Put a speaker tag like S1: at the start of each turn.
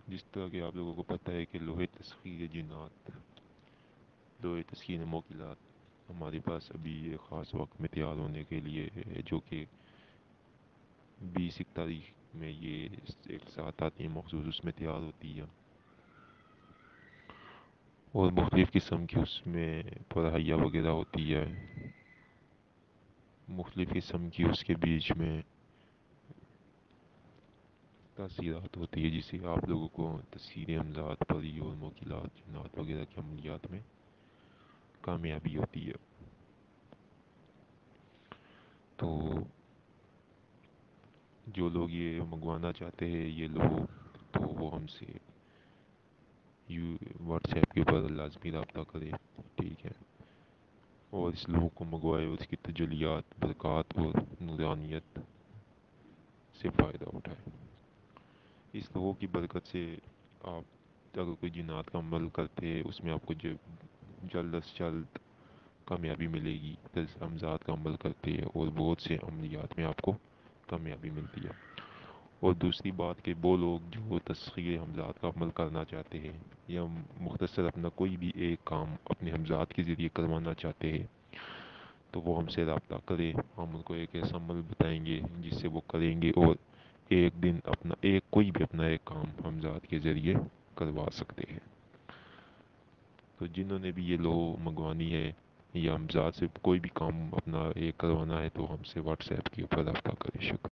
S1: جس طرح کہ آپ لوگوں کو پتہ ہے کہ لوہے تسخیر جنات، لوہے تسخیر موکلات ہمارے پاس ابھی ایک خاص وقت میں تیار ہونے کے لیے ہے، جو کہ 20 تاریخ میں یہ ایک ساتھ آتی ہے مخصوص، اس میں تیار ہوتی ہے اور مختلف قسم کی اس میں پڑھائیاں وغیرہ ہوتی ہے، مختلف قسم کی اس کے بیچ میں تاثیرات ہوتی ہے، جسے آپ لوگوں کو تسخیر حمزات پری اور موکلات جنات وغیرہ کے عملیات میں کامیابی ہوتی ہے۔ تو جو لوگ یہ منگوانا چاہتے ہیں یہ لوگ، تو وہ ہم سے واٹس ایپ کے اوپر لازمی رابطہ کرے، ٹھیک ہے، اور اس لوگوں کو منگوائے اور اس کی تجلیات، برکات اور نورانیت سے فائدہ اٹھائے۔ اس لوگوں کی برکت سے آپ اگر کوئی جنات کا عمل کرتے ہیں اس میں آپ کو جلد از جلد کامیابی ملے گی، جیسے حمزات کا عمل کرتے ہیں اور بہت سے عملیات میں آپ کو کامیابی ملتی ہے۔ اور دوسری بات کہ وہ لوگ جو تسخیر حمزات کا عمل کرنا چاہتے ہیں یا مختصر اپنا کوئی بھی ایک کام اپنے حمزات کے ذریعے کروانا چاہتے ہیں تو وہ ہم سے رابطہ کریں، ہم ان کو ایک ایسا عمل بتائیں گے جس سے وہ کریں گے اور ایک دن اپنا کوئی بھی اپنا ایک کام حمزات کے ذریعے کروا سکتے ہیں۔ تو جنہوں نے بھی یہ لو منگوانی ہے یا حمزات سے کوئی بھی کام اپنا ایک کروانا ہے تو ہم سے واٹس ایپ کے اوپر رابطہ کریں۔ شکریہ۔